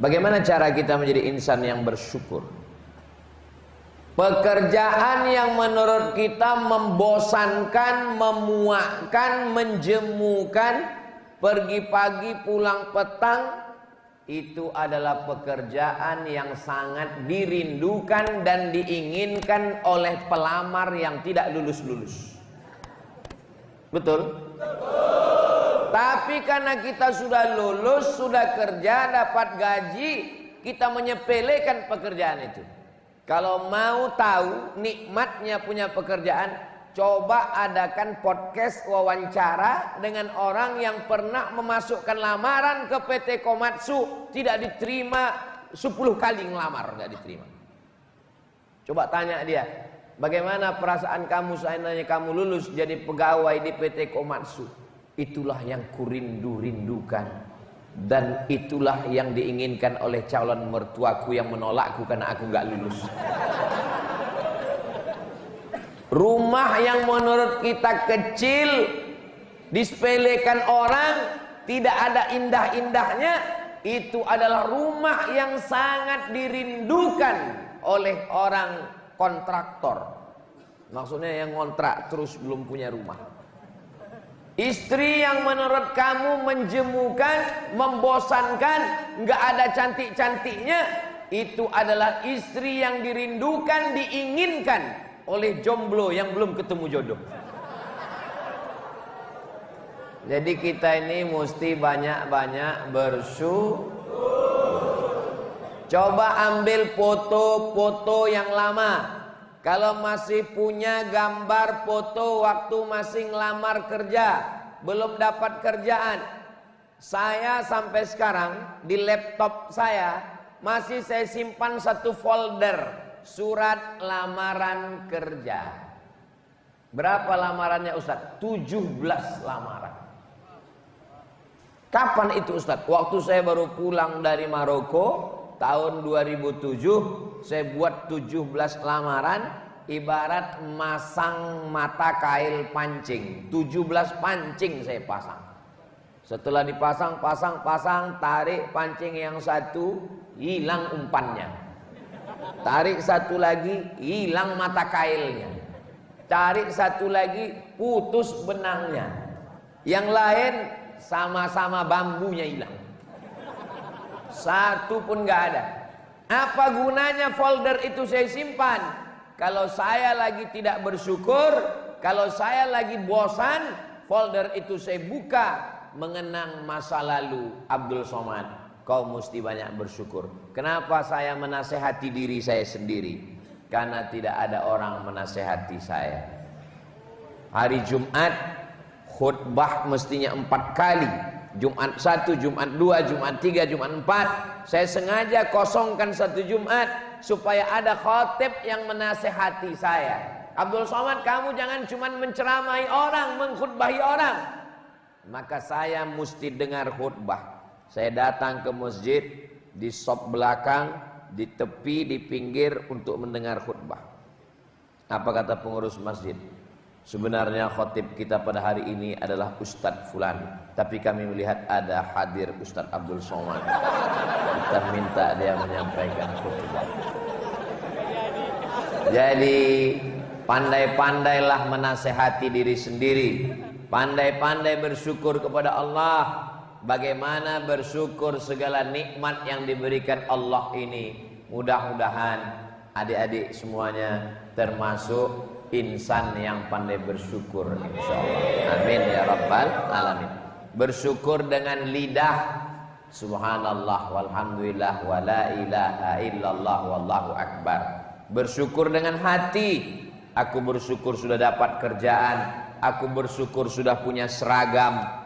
Bagaimana cara kita menjadi insan yang bersyukur? Pekerjaan yang menurut kita membosankan, memuakkan, menjemukan, pergi pagi pulang petang, itu adalah pekerjaan yang sangat dirindukan dan diinginkan oleh pelamar yang tidak lulus-lulus. Betul? Tapi karena kita sudah lulus, sudah kerja, dapat gaji, kita menyepelekan pekerjaan itu. Kalau mau tahu nikmatnya punya pekerjaan, coba adakan podcast wawancara dengan orang yang pernah memasukkan lamaran ke PT Komatsu, tidak diterima 10 kali ngelamar, nggak diterima. Coba tanya dia, bagaimana perasaan kamu seandainya kamu lulus jadi pegawai di PT Komatsu? Itulah yang kurindu-rindukan, dan itulah yang diinginkan oleh calon mertuaku yang menolakku karena aku nggak lulus. Rumah yang menurut kita kecil, disepelekan orang, tidak ada indah-indahnya, itu adalah rumah yang sangat dirindukan oleh orang kontraktor. Maksudnya yang kontrak terus belum punya rumah. Istri yang menurut kamu menjemukan, membosankan, nggak ada cantik-cantiknya, itu adalah istri yang dirindukan, diinginkan oleh jomblo yang belum ketemu jodoh. Jadi kita ini mesti banyak-banyak bersyukur. Coba ambil foto-foto yang lama. Kalau masih punya gambar foto waktu masih ngelamar kerja, belum dapat kerjaan, saya sampai sekarang di laptop saya masih saya simpan satu folder surat lamaran kerja. Berapa lamarannya Ustadz? 17 lamaran. Kapan itu Ustadz? Waktu saya baru pulang dari Maroko tahun 2007. Saya buat 17 lamaran, ibarat masang mata kail pancing. 17 pancing saya pasang. Setelah dipasang, pasang, tarik pancing yang satu, hilang umpannya. Tarik satu lagi, hilang mata kailnya. Tarik satu lagi, putus benangnya. Yang lain sama-sama bambunya hilang. Satu pun nggak ada. Apa gunanya folder itu saya simpan? Kalau saya lagi tidak bersyukur, kalau saya lagi bosan, folder itu saya buka, mengenang masa lalu Abdul Somad. Kau mesti banyak bersyukur. Kenapa saya menasehati diri saya sendiri? Karena tidak ada orang menasehati saya. Hari Jumat khutbah mestinya 4 kali. Jumat 1, Jumat 2, Jumat 3, Jumat 4. Saya sengaja kosongkan 1 Jumat supaya ada khatib yang menasehati saya. Abdul Somad, kamu jangan cuma menceramahi orang, mengkhutbahi orang. Maka saya mesti dengar khutbah. Saya datang ke masjid, di sop belakang, di tepi, di pinggir untuk mendengar khutbah. Apa kata pengurus masjid? Sebenarnya khatib kita pada hari ini adalah Ustadz Fulan, tapi kami melihat ada hadir Ustadz Abdul Somad. Kita minta dia menyampaikan khutbah. Jadi pandai-pandailah menasehati diri sendiri, pandai-pandai bersyukur kepada Allah. Bagaimana bersyukur segala nikmat yang diberikan Allah ini. Mudah-mudahan adik-adik semuanya termasuk insan yang pandai bersyukur, insyaallah. Amin ya rabbal alamin. Bersyukur dengan lidah, subhanallah walhamdulillah wala ilaha illallah wallahu akbar. Bersyukur dengan hati, aku bersyukur sudah dapat kerjaan, aku bersyukur sudah punya seragam.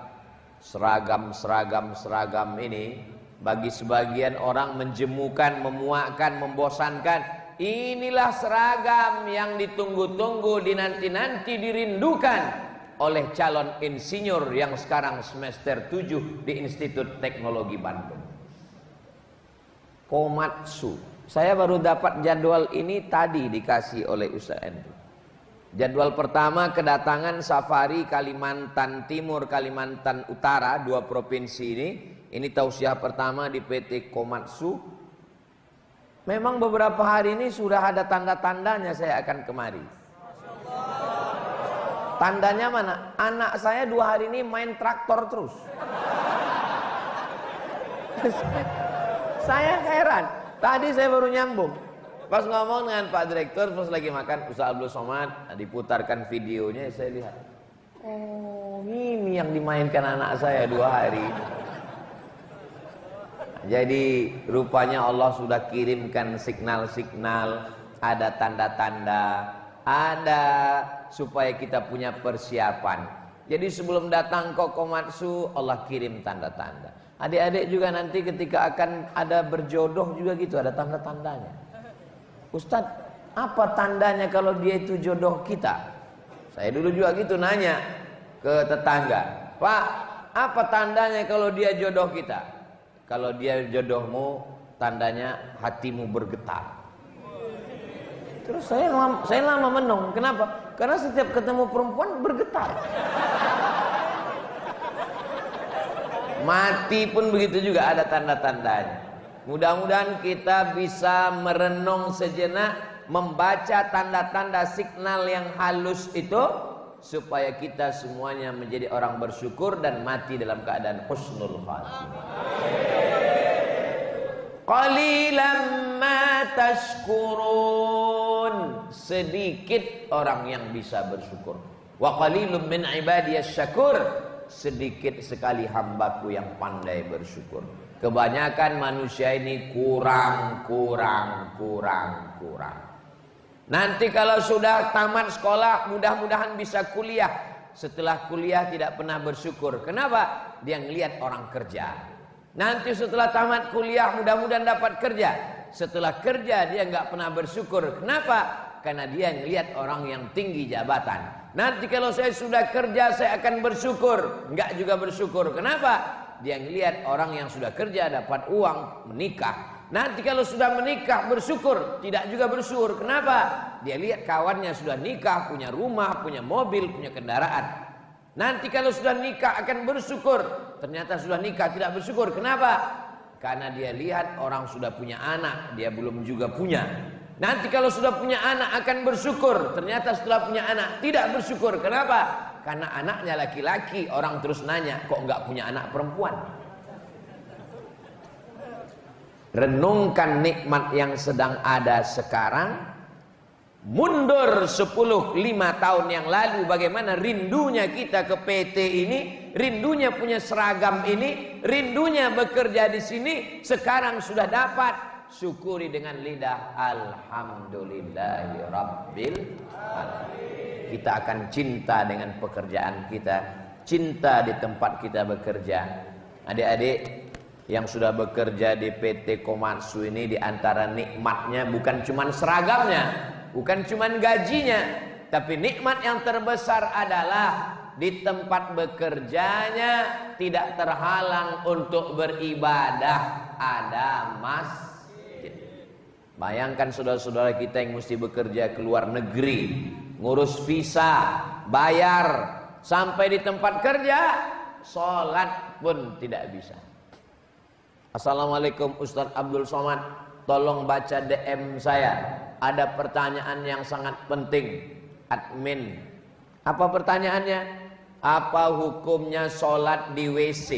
Seragam ini bagi sebagian orang menjemukan, memuakkan, membosankan. Inilah seragam yang ditunggu-tunggu, dinanti-nanti, dirindukan oleh calon insinyur yang sekarang semester 7 di Institut Teknologi Bandung. Komatsu. Saya baru dapat jadwal ini tadi dikasih oleh Ustaz Andrew. Jadwal pertama kedatangan safari Kalimantan Timur, Kalimantan Utara, 2 provinsi ini. Ini tausiah pertama di PT Komatsu. Memang beberapa hari ini sudah ada tanda-tandanya saya akan kemari. Tandanya mana? Anak saya 2 hari ini main traktor terus. Saya heran. Tadi saya baru nyambung. Pas ngomong dengan Pak Direktur, pas lagi makan Ustaz Abdul Somad, diputarkan videonya, saya lihat. Oh, ini yang dimainkan anak saya 2 hari. Jadi rupanya Allah sudah kirimkan signal-signal, ada tanda-tanda, ada supaya kita punya persiapan. Jadi sebelum datang ke Komatsu, Allah kirim tanda-tanda. Adik-adik juga nanti ketika akan ada berjodoh juga gitu, ada tanda-tandanya. Ustadz, apa tandanya kalau dia itu jodoh kita? Saya dulu juga gitu nanya ke tetangga. Pak, apa tandanya kalau dia jodoh kita? Kalau dia jodohmu, tandanya hatimu bergetar. Terus saya lama menung. Kenapa? Karena setiap ketemu perempuan bergetar. Mati pun begitu juga, ada tanda-tandanya. Mudah-mudahan kita bisa merenung sejenak, membaca tanda-tanda signal yang halus itu, supaya kita semuanya menjadi orang bersyukur dan mati dalam keadaan husnul khatimah. Qalilan ma tashkurun. Sedikit orang yang bisa bersyukur. Wa qalilun min ibadiyas syakur. Sedikit sekali hambaku yang pandai bersyukur. Kebanyakan manusia ini kurang. Nanti kalau sudah tamat sekolah, mudah-mudahan bisa kuliah. Setelah kuliah tidak pernah bersyukur. Kenapa? Dia ngelihat orang kerja. Nanti setelah tamat kuliah, mudah-mudahan dapat kerja. Setelah kerja dia nggak pernah bersyukur. Kenapa? Karena dia ngelihat orang yang tinggi jabatan. Nanti kalau saya sudah kerja, saya akan bersyukur. Nggak juga bersyukur. Kenapa? Dia ngelihat orang yang sudah kerja dapat uang, menikah. Nanti kalau sudah menikah bersyukur, tidak juga bersyukur. Kenapa? Dia lihat kawannya sudah nikah, punya rumah, punya mobil, punya kendaraan. Nanti kalau sudah nikah akan bersyukur. Ternyata sudah nikah tidak bersyukur. Kenapa? Karena dia lihat orang sudah punya anak, dia belum juga punya. Nanti kalau sudah punya anak akan bersyukur. Ternyata setelah punya anak tidak bersyukur. Kenapa? Karena anaknya laki-laki, orang terus nanya, kok nggak punya anak perempuan? Renungkan nikmat yang sedang ada sekarang. Mundur 5 tahun yang lalu, bagaimana rindunya kita ke PT ini, rindunya punya seragam ini, rindunya bekerja di sini. Sekarang sudah dapat, syukuri dengan lidah alhamdulillahirabbil alamin. Kita akan cinta dengan pekerjaan kita, cinta di tempat kita bekerja. Adik-adik yang sudah bekerja di PT Komatsu ini, di antara nikmatnya bukan cuma seragamnya, bukan cuma gajinya, tapi nikmat yang terbesar adalah di tempat bekerjanya tidak terhalang untuk beribadah, ada masjid. Bayangkan saudara-saudara kita yang mesti bekerja ke luar negeri, ngurus visa, bayar, sampai di tempat kerja sholat pun tidak bisa. Assalamualaikum Ustaz Abdul Somad, tolong baca DM saya, ada pertanyaan yang sangat penting. Admin, apa pertanyaannya? Apa hukumnya sholat di WC?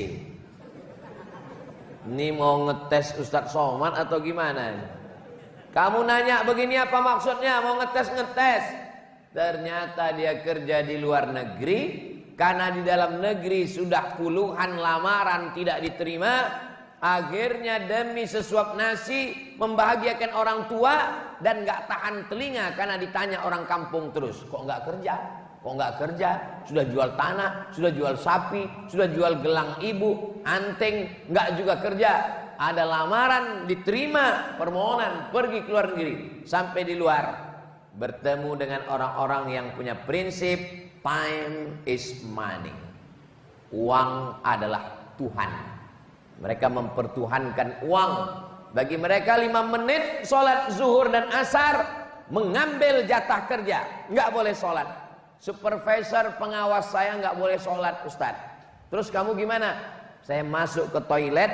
Ini mau ngetes Ustaz Somad atau gimana? Kamu nanya begini apa maksudnya? Mau ngetes? Ternyata dia kerja di luar negeri, karena di dalam negeri sudah puluhan lamaran tidak diterima. Akhirnya demi sesuap nasi membahagiakan orang tua dan gak tahan telinga karena ditanya orang kampung terus, kok gak kerja? Kok gak kerja? Sudah jual tanah, sudah jual sapi, sudah jual gelang ibu, anting, gak juga kerja. Ada lamaran diterima, permohonan pergi ke luar negeri. Sampai di luar bertemu dengan orang-orang yang punya prinsip time is money. Uang adalah Tuhan. Mereka mempertuhankan uang. Bagi mereka 5 menit sholat zuhur dan asar mengambil jatah kerja, nggak boleh sholat. Supervisor pengawas saya nggak boleh sholat, Ustadz. Terus kamu gimana? Saya masuk ke toilet,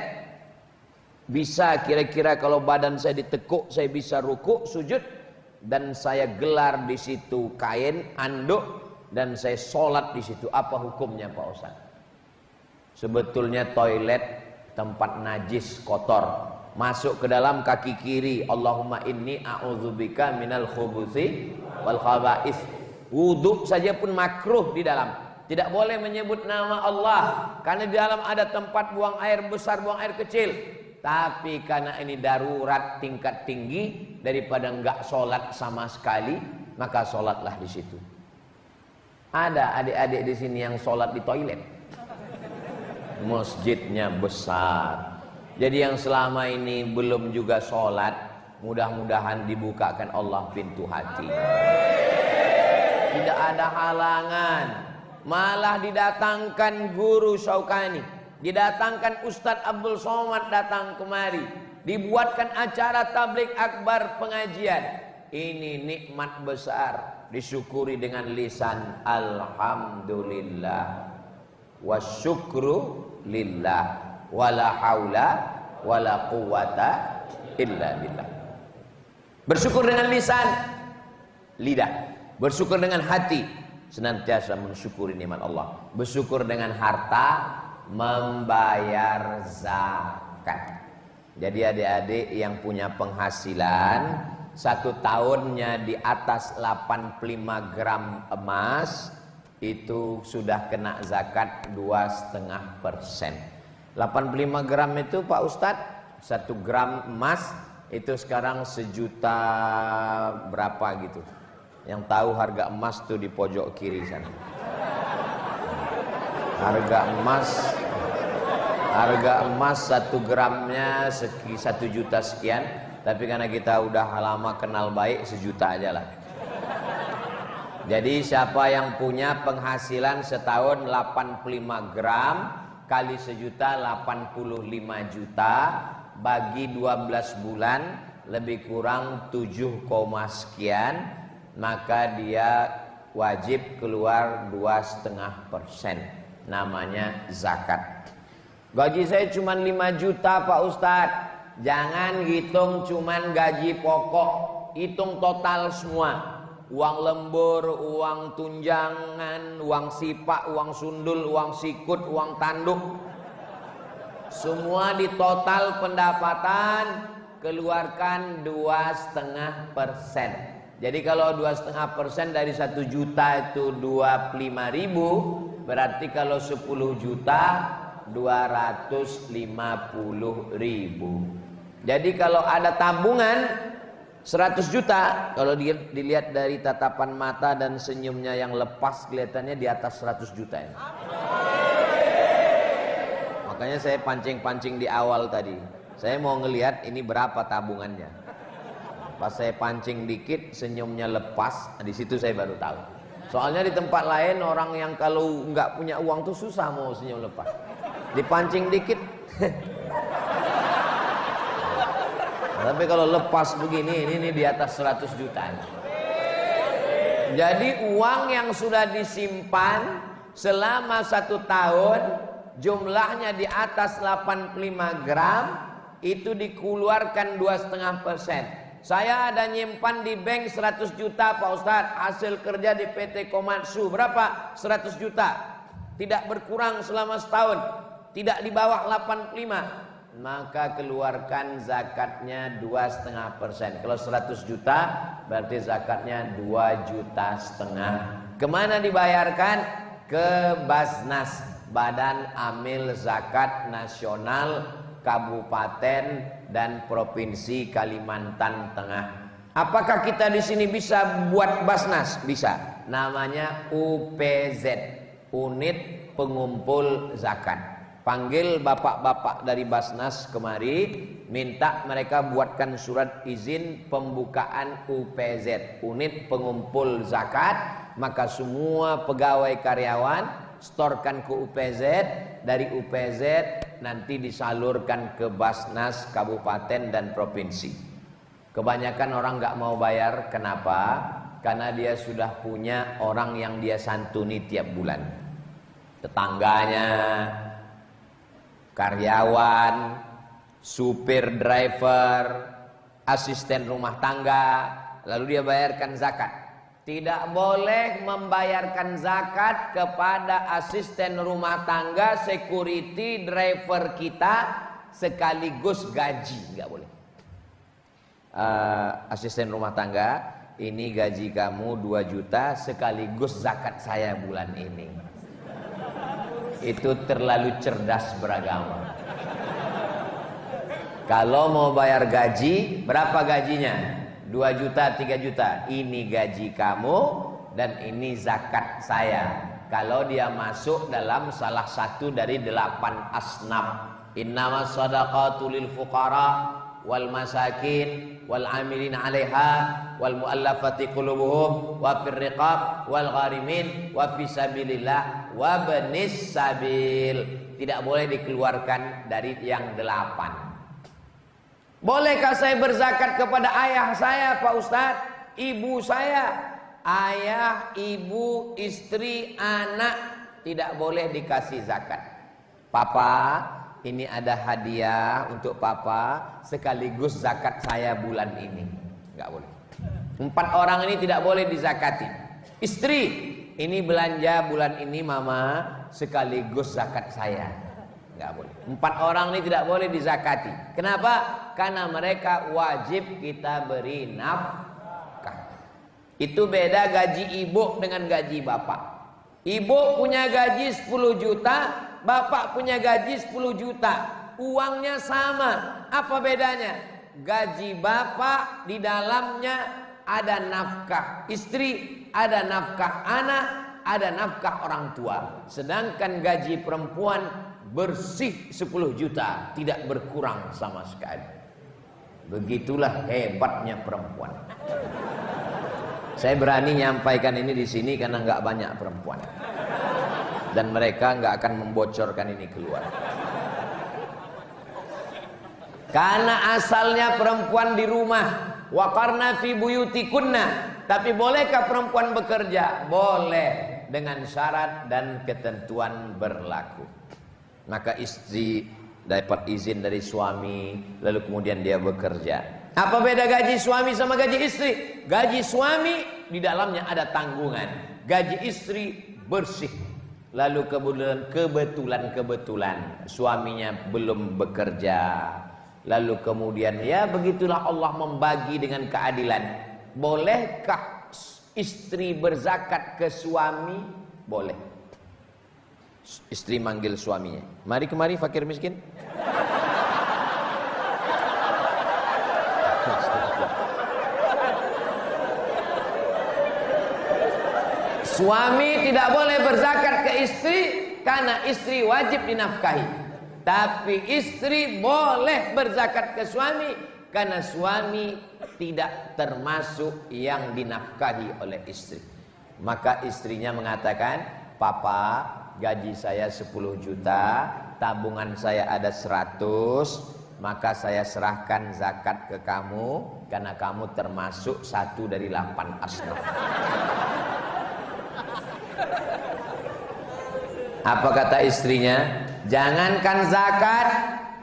bisa kira-kira kalau badan saya ditekuk, saya bisa rukuk, sujud, dan saya gelar di situ kain, anduk, dan saya sholat di situ. Apa hukumnya Pak Ustadz? Sebetulnya toilet tempat najis, kotor. Masuk ke dalam kaki kiri, Allahumma inni a'udzubika minal khubuthi wal khaba'ith. Wudhu saja pun makruh di dalam. Tidak boleh menyebut nama Allah, karena di dalam ada tempat buang air besar, buang air kecil. Tapi karena ini darurat tingkat tinggi, daripada enggak sholat sama sekali, maka sholatlah di situ. Ada adik-adik di sini yang sholat di toilet. Masjidnya besar. Jadi yang selama ini belum juga sholat, mudah-mudahan dibukakan Allah pintu hati. Tidak ada halangan. Malah didatangkan guru Syaukani, didatangkan Ustadz Abdul Somad datang kemari, dibuatkan acara tablik akbar pengajian. Ini nikmat besar, disyukuri dengan lisan alhamdulillah wasyukru lillah wala haula wala quwata illa billah. Bersyukur dengan lisan, lidah. Bersyukur dengan hati, senantiasa mensyukuri nikmat Allah. Bersyukur dengan harta, membayar zakat. Jadi adik-adik yang punya penghasilan 1 tahunnya di atas 85 gram emas, itu sudah kena zakat 2,5%. 85 gram itu Pak Ustadz, 1 gram emas itu sekarang 1 juta berapa gitu. Yang tahu harga emas tuh di pojok kiri sana. Harga emas 1 gramnya 1 juta sekian. Tapi karena kita udah lama kenal baik, 1 juta aja lah. Jadi siapa yang punya penghasilan setahun 85 gram kali 1 juta, 85 juta, bagi 12 bulan lebih kurang 7, sekian, maka dia wajib keluar 2,5%, namanya zakat. Gaji saya cuma 5 juta Pak Ustadz. Jangan hitung cuman gaji pokok, hitung total semua. Uang lembur, uang tunjangan, uang sipak, uang sundul, uang sikut, uang tanduk. Semua di total pendapatan keluarkan 2,5%. Jadi kalau 2,5% dari 1 juta itu 25.000, berarti kalau 10 juta 250.000. Jadi kalau ada tabungan 100 juta, kalau dilihat dari tatapan mata dan senyumnya yang lepas, kelihatannya di atas 100 juta ini. Makanya saya pancing-pancing di awal tadi. Saya mau ngelihat ini berapa tabungannya. Pas saya pancing dikit, senyumnya lepas, di situ saya baru tahu. Soalnya di tempat lain orang yang kalau nggak punya uang tuh susah mau senyum lepas. Dipancing dikit. Tapi kalau lepas begini, ini di atas 100 juta. Jadi uang yang sudah disimpan selama 1 tahun, jumlahnya di atas 85 gram, itu dikeluarkan 2,5%. Saya ada nyimpan di bank 100 juta Pak Ustadz, hasil kerja di PT Komatsu berapa? 100 juta. Tidak berkurang selama setahun, tidak di bawah 85. Maka keluarkan zakatnya 2,5%. Kalau 100 juta berarti zakatnya 2,5 juta. Kemana dibayarkan? Ke Basnas, Badan Amil Zakat Nasional Kabupaten dan Provinsi Kalimantan Tengah. Apakah kita di sini bisa buat Basnas? Bisa. Namanya UPZ, Unit Pengumpul Zakat. Panggil bapak-bapak dari Basnas kemari, minta mereka buatkan surat izin pembukaan UPZ, Unit Pengumpul Zakat. Maka semua pegawai karyawan setorkan ke UPZ, dari UPZ nanti disalurkan ke Basnas Kabupaten dan Provinsi. Kebanyakan orang nggak mau bayar, kenapa? Karena dia sudah punya orang yang dia santuni tiap bulan. Tetangganya, karyawan, supir, driver, asisten rumah tangga, lalu dia bayarkan zakat. Tidak boleh membayarkan zakat kepada asisten rumah tangga, security, driver kita sekaligus gaji, nggak boleh. Asisten rumah tangga, ini gaji kamu 2 juta sekaligus zakat saya bulan ini. Itu terlalu cerdas beragama. Kalau mau bayar gaji, berapa gajinya? 2 juta, 3 juta. Ini gaji kamu dan ini zakat saya. Kalau dia masuk dalam salah satu dari 8 asnaf. Innamas shadaqatu lil fuqara wal masakin wal amilin 'alaiha wal muallafati qulubuhum wa fir riqab wal gharimin wa fi sabilillah wa banis sabil. Tidak boleh dikeluarkan dari yang 8. Bolehkah saya berzakat kepada ayah saya, Pak Ustadz? Ibu saya? Ayah, ibu, istri, anak tidak boleh dikasih zakat. Papa, ini ada hadiah untuk papa sekaligus zakat saya bulan ini. Enggak boleh. 4 orang ini tidak boleh dizakati. Istri, ini belanja bulan ini mama sekaligus zakat saya. Enggak boleh. 4 orang ini tidak boleh dizakati. Kenapa? Karena mereka wajib kita beri nafkah. Itu beda gaji ibu dengan gaji bapak. Ibu punya gaji 10 juta, bapak punya gaji 10 juta. Uangnya sama. Apa bedanya? Gaji bapak di dalamnya ada nafkah istri, ada nafkah anak, ada nafkah orang tua. Sedangkan gaji perempuan bersih 10 juta, tidak berkurang sama sekali. Begitulah hebatnya perempuan. Saya berani nyampaikan ini di sini karena nggak banyak perempuan. Dan mereka nggak akan membocorkan ini keluar. Karena asalnya perempuan di rumah, waqarna fi buyutikunna. Tapi bolehkah perempuan bekerja? Boleh, dengan syarat dan ketentuan berlaku. Maka istri dapat izin dari suami, lalu kemudian dia bekerja. Apa beda gaji suami sama gaji istri? Gaji suami di dalamnya ada tanggungan, gaji istri bersih. Lalu kebetulan suaminya belum bekerja. Lalu kemudian ya begitulah Allah membagi dengan keadilan. Bolehkah istri berzakat ke suami? Boleh. Istri manggil suaminya, mari kemari fakir miskin. Suami tidak boleh berzakat ke istri karena istri wajib dinafkahi. Tapi istri boleh berzakat ke suami karena suami tidak termasuk yang dinafkahi oleh istri. Maka istrinya mengatakan, "Papa, gaji saya 10 juta, tabungan saya ada 100, maka saya serahkan zakat ke kamu karena kamu termasuk 1 dari 8 asnaf." Apa kata istrinya? Jangankan zakat,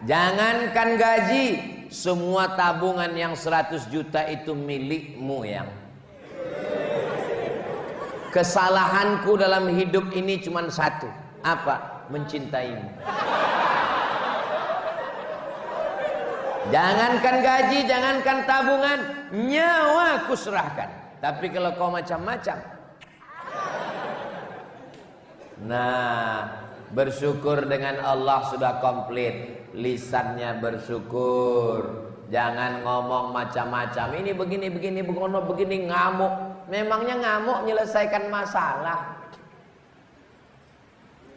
jangankan gaji, semua tabungan yang 100 juta itu milikmu yang. Kesalahanku dalam hidup ini cuma satu. Apa? Mencintaimu. Jangankan gaji, jangankan tabungan, nyawa ku serahkan. Tapi kalau kau macam-macam. Nah, bersyukur dengan Allah sudah komplit. Lisannya bersyukur. Jangan ngomong macam-macam. Ini begini, begini, ngamuk. Memangnya ngamuk menyelesaikan masalah?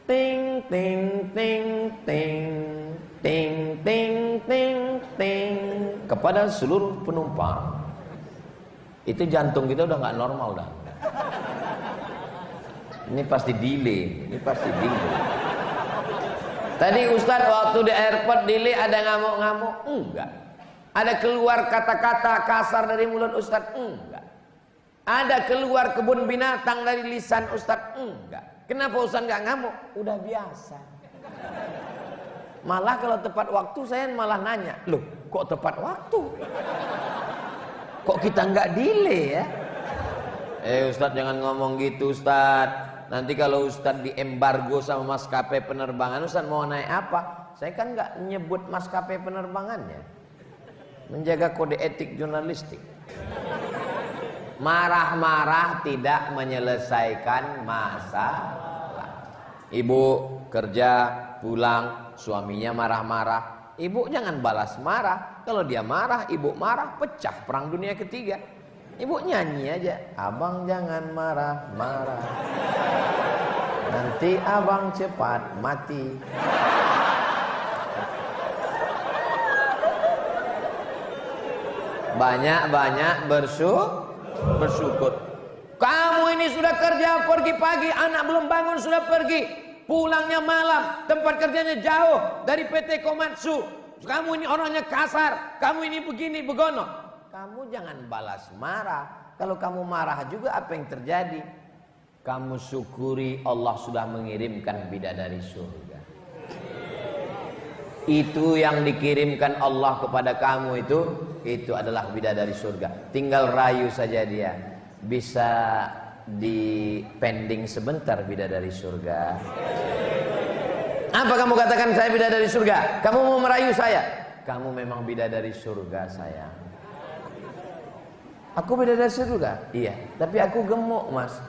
Ting, ting, ting, ting. Ting, ting, ting, ting. Kepada seluruh penumpang. Itu jantung kita udah gak normal dah. Ini pasti delay. Tadi Ustadz waktu di airport delay ada ngamuk-ngamuk? Enggak. Ada keluar kata-kata kasar dari mulut Ustadz? Enggak. Ada keluar kebun binatang dari lisan Ustadz? Enggak. Kenapa Ustadz nggak ngamuk? Udah biasa. Malah kalau tepat waktu saya malah nanya, loh kok tepat waktu? Kok kita nggak delay ya? Ustadz jangan ngomong gitu Ustadz. Nanti kalau Ustadz diembargo sama maskapai penerbangan, Ustadz mau naik apa? Saya kan nggak nyebut maskapai penerbangannya. Menjaga kode etik jurnalistik. Marah-marah tidak menyelesaikan masalah. Ibu kerja pulang, suaminya marah-marah. Ibu jangan balas marah. Kalau dia marah, ibu marah, pecah perang dunia ketiga. Ibu nyanyi aja, abang jangan marah-marah, nanti abang cepat mati. Banyak-banyak bersyukur. Kamu ini sudah kerja pergi pagi, anak belum bangun sudah pergi, pulangnya malam, tempat kerjanya jauh dari PT Komatsu. Kamu ini orangnya kasar, kamu ini begini begono. Kamu jangan balas marah. Kalau kamu marah juga apa yang terjadi? Kamu syukuri Allah sudah mengirimkan bidadari surga. Itu yang dikirimkan Allah kepada kamu itu adalah bidadari surga. Tinggal rayu saja dia. Bisa dipending sebentar bidadari surga. Apa kamu katakan saya bidadari surga? Kamu mau merayu saya? Kamu memang bidadari surga sayang. Aku bidadari surga? Iya, tapi aku gemuk mas.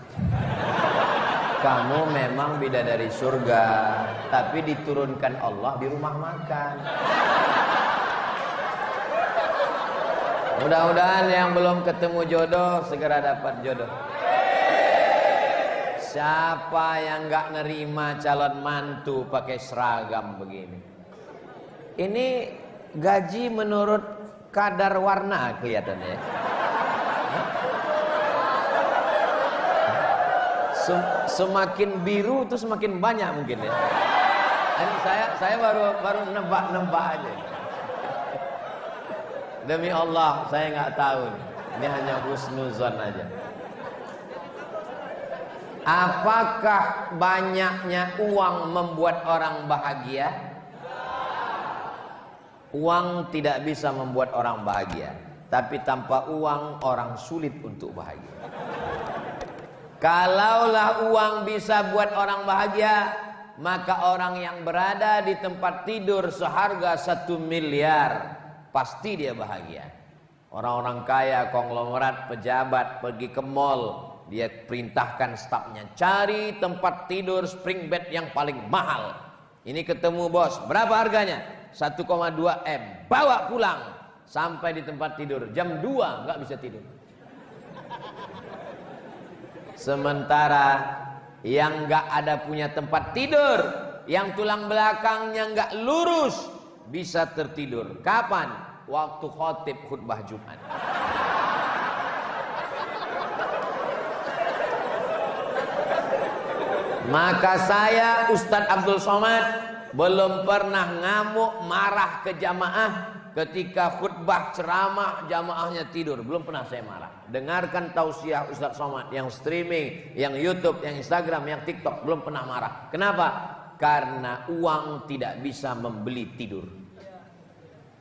Kamu memang bidadari surga, tapi diturunkan Allah di rumah makan. Mudah-mudahan yang belum ketemu jodoh segera dapat jodoh. Siapa yang nggak nerima calon mantu pakai seragam begini? Ini gaji menurut kadar warna kelihatannya ya. Semakin biru itu semakin banyak mungkin ya. Ini saya baru nebak aja. Demi Allah saya nggak tahu. Ini hanya husnuzon aja. Apakah banyaknya uang membuat orang bahagia? Uang tidak bisa membuat orang bahagia, tapi tanpa uang orang sulit untuk bahagia. Kalaulah uang bisa buat orang bahagia, maka orang yang berada di tempat tidur seharga 1 miliar pasti dia bahagia. Orang-orang kaya, konglomerat, pejabat pergi ke mall, dia perintahkan stafnya cari tempat tidur spring bed yang paling mahal. Ini ketemu bos, berapa harganya? 1,2 M. Bawa pulang. Sampai di tempat tidur jam 2 nggak bisa tidur. Sementara yang nggak ada punya tempat tidur, yang tulang belakangnya nggak lurus, bisa tertidur. Kapan? Waktu khotib khutbah Jumat. Maka saya Ustadz Abdul Somad belum pernah ngamuk marah ke jamaah ketika khutbah ceramah jamaahnya tidur. Belum pernah saya marah. Dengarkan tausiah Ustadz Somad yang streaming, yang YouTube, yang Instagram, yang TikTok, belum pernah marah. Kenapa? Karena uang tidak bisa membeli tidur.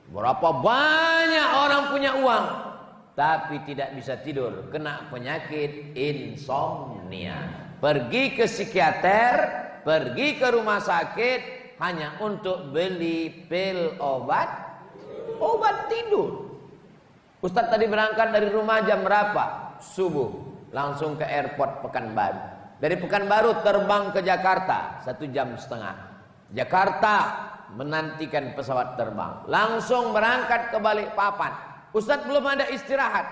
Berapa banyak orang punya uang tapi tidak bisa tidur, kena penyakit insomnia. Pergi ke psikiater, pergi ke rumah sakit hanya untuk beli pil obat tidur. Ustadz tadi berangkat dari rumah jam berapa? Subuh, langsung ke airport Pekanbaru. Dari Pekanbaru terbang ke Jakarta 1,5 jam. Jakarta menantikan pesawat terbang, langsung berangkat ke Balikpapan. Ustadz belum ada istirahat.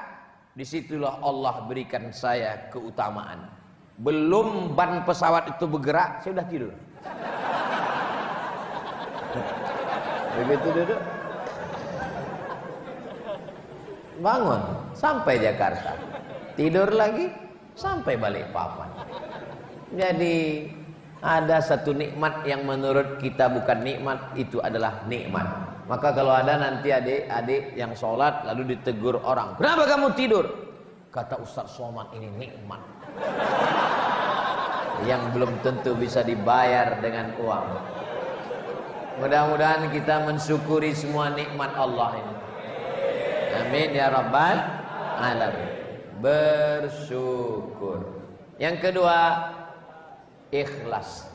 Disitulah Allah berikan saya keutamaan. Belum ban pesawat itu bergerak, saya sudah tidur. Begitu duduk, bangun sampai Jakarta, tidur lagi sampai Balikpapan. Jadi ada satu nikmat yang menurut kita bukan nikmat, itu adalah nikmat. Maka kalau ada nanti adik-adik yang sholat lalu ditegur orang, kenapa kamu tidur? Kata Ustaz Somad, ini nikmat yang belum tentu bisa dibayar dengan uang. Mudah-mudahan kita mensyukuri semua nikmat Allah ini. Amin ya rabbal alamin. Bersyukur. Yang kedua, ikhlas.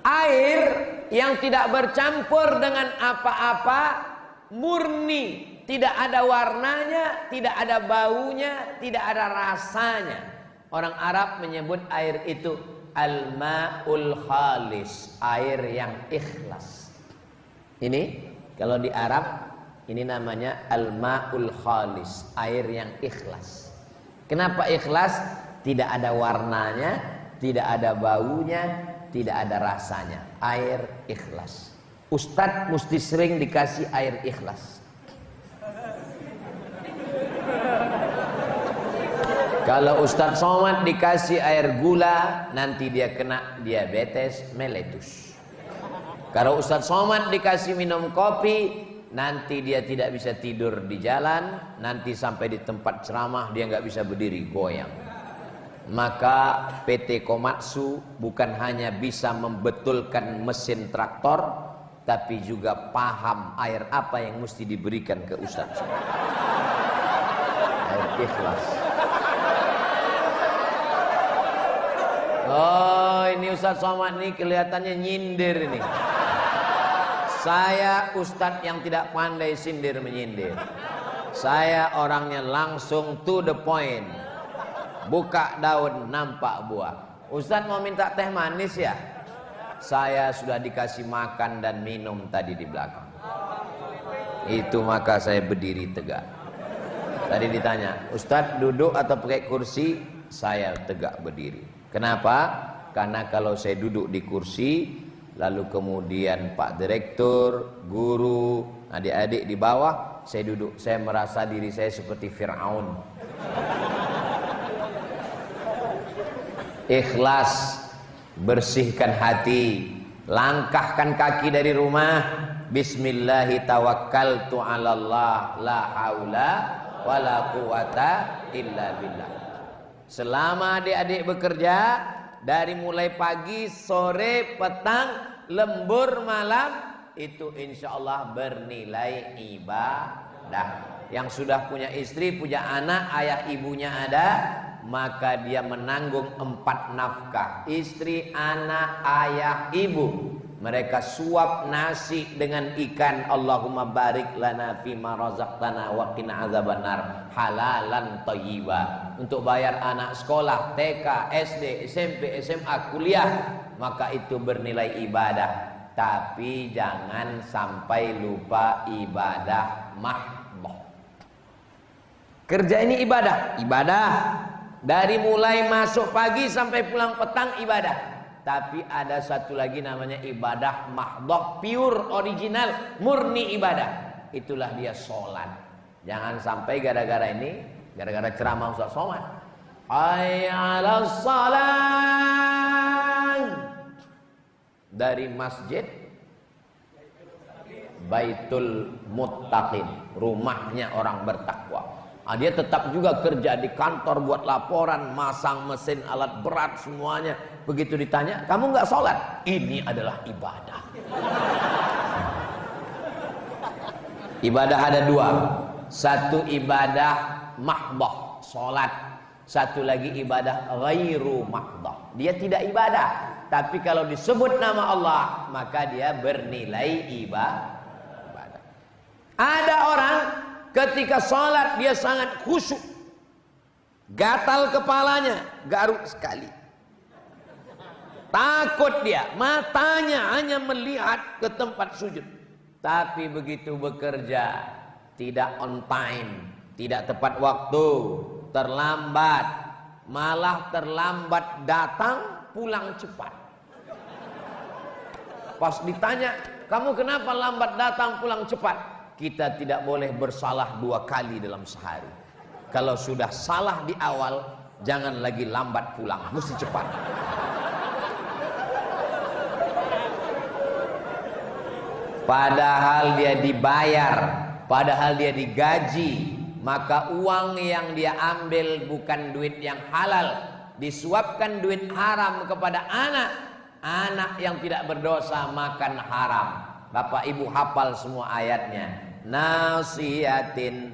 Air yang tidak bercampur dengan apa-apa, murni, tidak ada warnanya, tidak ada baunya, tidak ada rasanya. Orang Arab menyebut air itu al-ma'ul khalis, air yang ikhlas. Ini kalau di Arab ini namanya al-ma'ul khalis, air yang ikhlas. Kenapa ikhlas? Tidak ada warnanya, tidak ada baunya, tidak ada rasanya. Air ikhlas. Ustadz mesti sering dikasih air ikhlas. Kalau Ustadz Somad dikasih air gula, nanti dia kena diabetes meletus. Kalau Ustadz Somad dikasih minum kopi, nanti dia tidak bisa tidur di jalan, nanti sampai di tempat ceramah dia nggak bisa berdiri, goyang. Maka PT Komatsu bukan hanya bisa membetulkan mesin traktor, tapi juga paham air apa yang mesti diberikan ke Ustadz. Air ikhlas. Oh, ini Ustadz Somad nih kelihatannya nyindir ini. Saya Ustadz yang tidak pandai sindir menyindir. Saya orangnya langsung to the point. Buka daun nampak buah. Ustadz mau minta teh manis ya? Saya sudah dikasih makan dan minum tadi di belakang. Itu maka saya berdiri tegak. Tadi ditanya, Ustadz duduk atau pakai kursi? Saya tegak berdiri. Kenapa? Karena kalau saya duduk di kursi, lalu kemudian Pak Direktur, guru, adik-adik di bawah, saya duduk, saya merasa diri saya seperti Fir'aun. Ikhlas, bersihkan hati, langkahkan kaki dari rumah, bismillahi tawakkaltu 'alallah, la haula wala quwata illa billah. Selama adik-adik bekerja, dari mulai pagi, sore, petang, lembur, malam, itu insya Allah bernilai ibadah. Yang sudah punya istri, punya anak, ayah ibunya ada, maka dia menanggung 4 nafkah. Istri, anak, ayah, ibu. Mereka suap nasi dengan ikan. Allahumma barik lana fima razaqtana wa qina azabannar, halalan thayyiba. Untuk bayar anak sekolah TK, SD, SMP, SMA, kuliah, maka itu bernilai ibadah. Tapi jangan sampai lupa ibadah mahdoh. Kerja ini ibadah, ibadah. Dari mulai masuk pagi sampai pulang petang ibadah. Tapi ada satu lagi namanya ibadah mahdoh, pure, original, murni ibadah. Itulah dia sholat. Jangan sampai gara-gara ini, gara-gara ceramah Ustaz Somad, hayya 'alas shalah, dari masjid Baitul Muttaqin, rumahnya orang bertakwa. Dia tetap juga kerja di kantor buat laporan, masang mesin, alat berat semuanya. Begitu ditanya, kamu nggak sholat? Ini adalah ibadah. Ibadah ada 2. Satu ibadah mahdoh, sholat. Satu lagi ibadah ghairu mahdoh. Dia tidak ibadah, tapi kalau disebut nama Allah, maka dia bernilai ibadah. Ada orang ketika sholat dia sangat khusyuk, gatal kepalanya, garuk sekali, takut dia, matanya hanya melihat ke tempat sujud. Tapi begitu bekerja tidak on time, tidak tepat waktu, terlambat, malah terlambat datang, pulang cepat. Pas ditanya, kamu kenapa lambat datang pulang cepat? Kita tidak boleh bersalah 2 kali dalam sehari. Kalau sudah salah di awal, jangan lagi lambat pulang, mesti cepat. padahal dia dibayar, padahal dia digaji, maka uang yang dia ambil bukan duit yang halal, disuapkan duit haram kepada anak yang tidak berdosa makan haram. Bapak Ibu hafal semua ayatnya. Nasiyatin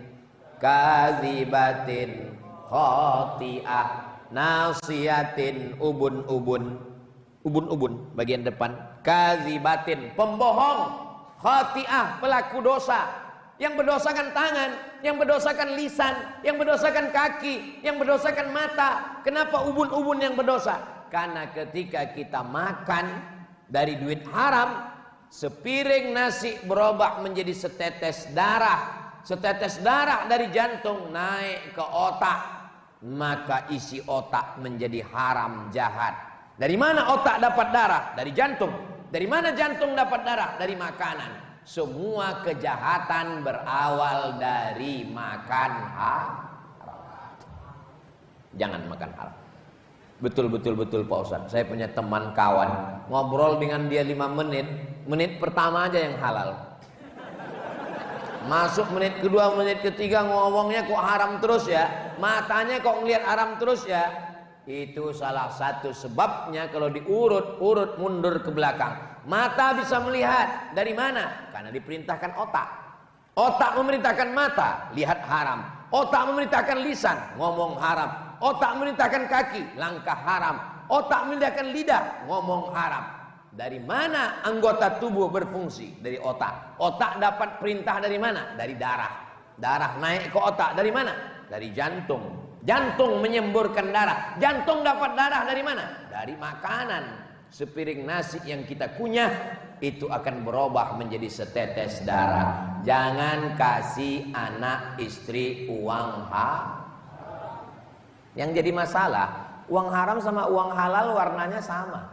kadzibatin khati'ah. Nasiyatin ubun bagian depan, kadzibatin pembohong, khati'ah pelaku dosa, yang berdosakan tangan, yang berdosakan lisan, yang berdosakan kaki, yang berdosakan mata. Kenapa ubun yang berdosa? Karena ketika kita makan dari duit haram, sepiring nasi berubah menjadi setetes darah. Setetes darah dari jantung naik ke otak, maka isi otak menjadi haram, jahat. Dari mana otak dapat darah? Dari jantung. Dari mana jantung dapat darah? Dari makanan. Semua kejahatan berawal dari makan haram. Jangan makan haram. Betul Pak Ustadz. Saya punya teman kawan, ngobrol dengan dia 5 menit. Menit pertama aja yang halal. Masuk menit kedua, menit ketiga ngomongnya kok haram terus ya. Matanya kok ngelihat haram terus ya. Itu salah satu sebabnya kalau diurut-urut mundur ke belakang. Mata bisa melihat dari mana? Karena diperintahkan otak. Otak memerintahkan mata, lihat haram. Otak memerintahkan lisan, ngomong haram. Otak memerintahkan kaki, langkah haram. Otak memerintahkan lidah, ngomong haram. Dari mana anggota tubuh berfungsi? Dari otak. Otak dapat perintah dari mana? Dari darah. Darah naik ke otak dari mana? Dari jantung. Jantung menyemburkan darah. Jantung dapat darah dari mana? Dari makanan. Sepiring nasi yang kita kunyah itu akan berubah menjadi setetes darah. Jangan kasih anak istri uang haram. Yang jadi masalah, uang haram sama uang halal warnanya sama.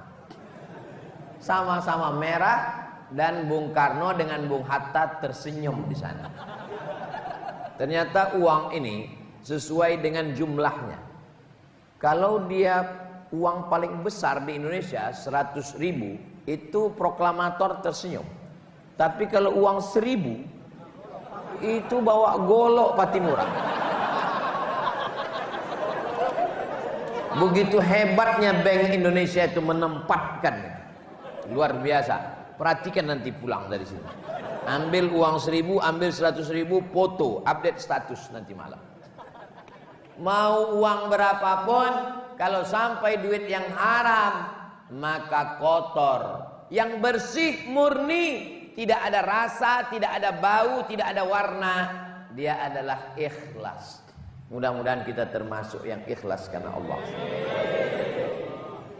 Sama-sama merah, dan Bung Karno dengan Bung Hatta tersenyum di sana. Ternyata uang ini sesuai dengan jumlahnya. Kalau dia uang paling besar di Indonesia 100.000, itu proklamator tersenyum. Tapi kalau uang 1.000 itu bawa golok Patimura. Begitu hebatnya Bank Indonesia itu menempatkan. Luar biasa. Perhatikan nanti pulang dari sini. Ambil uang 1.000, ambil 100.000, foto, update status nanti malam. Mau uang berapapun, kalau sampai duit yang haram, maka kotor. Yang bersih, murni, tidak ada rasa, tidak ada bau, tidak ada warna. Dia adalah ikhlas. Mudah-mudahan kita termasuk yang ikhlas karena Allah.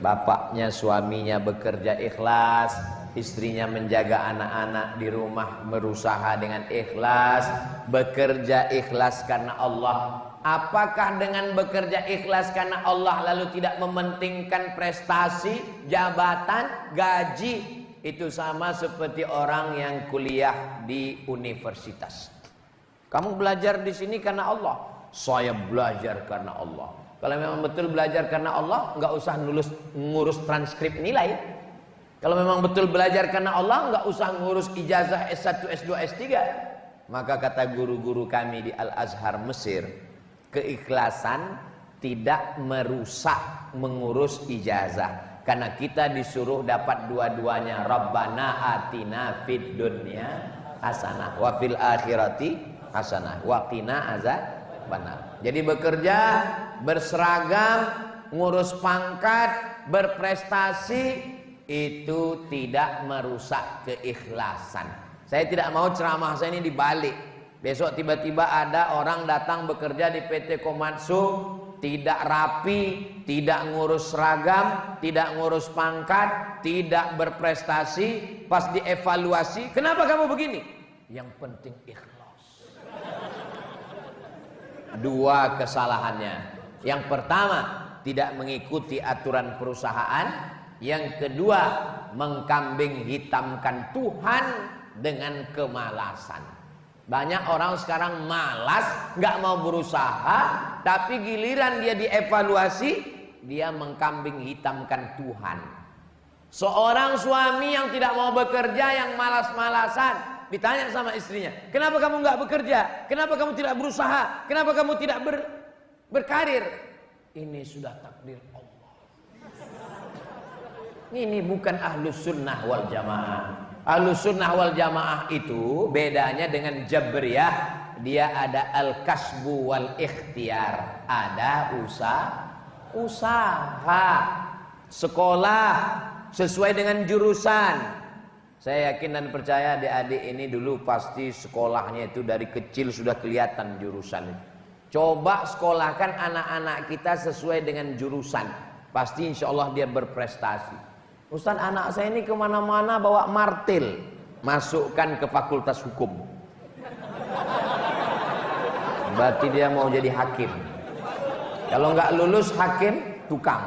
Bapaknya, suaminya bekerja ikhlas, istrinya menjaga anak-anak di rumah berusaha dengan ikhlas, bekerja ikhlas karena Allah. Apakah dengan bekerja ikhlas karena Allah lalu tidak mementingkan prestasi, jabatan, gaji? Itu sama seperti orang yang kuliah di universitas. Kamu belajar di sini karena Allah. Saya belajar karena Allah. Kalau memang betul belajar karena Allah, nggak usah ngurus transkrip nilai. Kalau memang betul belajar karena Allah, nggak usah ngurus ijazah S1, S2, S3. Maka kata guru-guru kami di Al-Azhar Mesir, keikhlasan tidak merusak mengurus ijazah. Karena kita disuruh dapat dua-duanya. Rabbana atina fid dunya hasanah wa fil akhirati hasanah wa qina azabannar. Jadi bekerja, berseragam, ngurus pangkat, berprestasi, itu tidak merusak keikhlasan. Saya tidak mau ceramah saya ini dibalik. Besok tiba-tiba ada orang datang bekerja di PT Komatsu, tidak rapi, tidak ngurus seragam, tidak ngurus pangkat, tidak berprestasi. Pas dievaluasi, kenapa kamu begini? Yang penting ikhlas. Dua kesalahannya. Yang pertama, tidak mengikuti aturan perusahaan. Yang kedua, mengkambing hitamkan Tuhan dengan kemalasan. Banyak orang sekarang malas, nggak mau berusaha, tapi giliran dia dievaluasi, dia mengkambing hitamkan Tuhan. Seorang suami yang tidak mau bekerja, yang malas-malasan, ditanya sama istrinya, kenapa kamu nggak bekerja? Kenapa kamu tidak berusaha? Kenapa kamu tidak berkarir? Ini sudah takdir Allah. Ini bukan ahlus sunnah wal jamaah. Ahlus sunnah wal jamaah itu bedanya dengan jabriyah. Dia ada al-kasbu wal ikhtiar. Ada usaha, sekolah sesuai dengan jurusan. Saya yakin dan percaya adik-adik ini dulu pasti sekolahnya itu dari kecil sudah kelihatan jurusan itu. Coba sekolahkan anak-anak kita sesuai dengan jurusan, pasti insya Allah dia berprestasi. Ustaz, anak saya ini kemana-mana bawa martil, masukkan ke fakultas hukum. Berarti dia mau jadi hakim. Kalau nggak lulus hakim, tukang.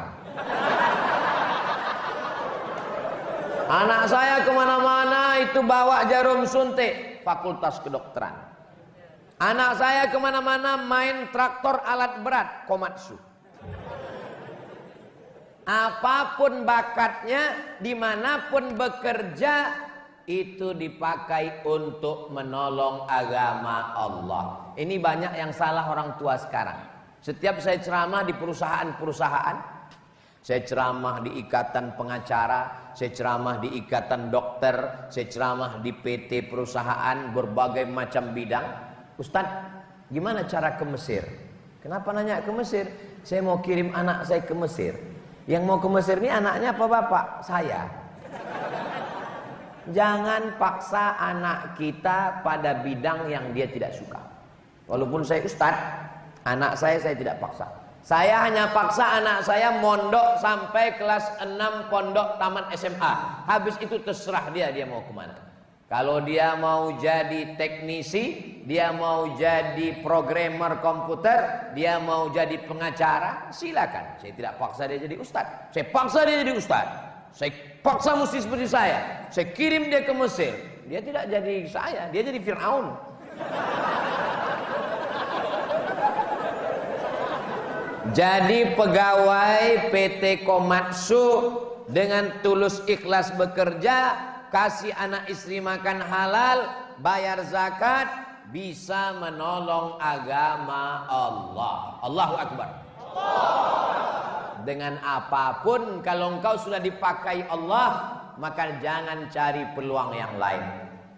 Anak saya kemana-mana itu bawa jarum suntik, fakultas kedokteran. Anak saya kemana-mana main traktor alat berat, komatsu. Apapun bakatnya, dimanapun bekerja, itu dipakai untuk menolong agama Allah. Ini banyak yang salah orang tua sekarang. Setiap saya ceramah di perusahaan-perusahaan, saya ceramah di ikatan pengacara, saya ceramah di ikatan dokter, saya ceramah di PT perusahaan, berbagai macam bidang. Ustadz, gimana cara ke Mesir? Kenapa nanya ke Mesir? Saya mau kirim anak saya ke Mesir. Yang mau ke Mesir ini anaknya apa bapak? Saya. Jangan paksa anak kita pada bidang yang dia tidak suka. Walaupun saya ustadz, anak saya tidak paksa. Saya hanya paksa anak saya mondok sampai kelas 6 pondok taman SMA. Habis itu terserah dia mau kemana. Kalau dia mau jadi teknisi, dia mau jadi programmer komputer, dia mau jadi pengacara, silakan. Saya tidak paksa dia jadi ustadz. Saya paksa dia jadi ustadz. Saya paksa mesti seperti saya. Saya kirim dia ke Mesir. Dia tidak jadi saya, dia jadi Fir'aun. Jadi pegawai PT Komatsu dengan tulus ikhlas bekerja, kasih anak istri makan halal, bayar zakat, bisa menolong agama Allah. Allahu Akbar. Dengan apapun, kalau engkau sudah dipakai Allah, maka jangan cari peluang yang lain.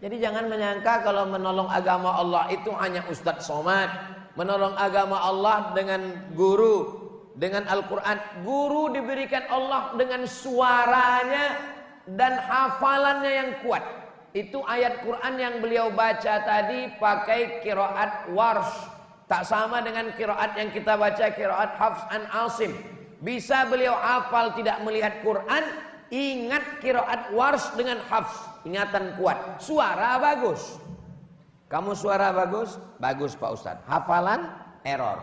Jadi jangan menyangka kalau menolong agama Allah itu hanya Ustadz Somad. Menolong agama Allah dengan guru, dengan Al-Quran. Guru diberikan Allah dengan suaranya dan hafalannya yang kuat. Itu ayat Quran yang beliau baca tadi pakai qiraat Warsh. Tak sama dengan qiraat yang kita baca, qiraat Hafs an Asim. Bisa beliau hafal tidak melihat Quran, ingat qiraat Warsh dengan Hafs, ingatan kuat. Suara bagus. Kamu suara bagus? Bagus Pak Ustadz. Hafalan? Error.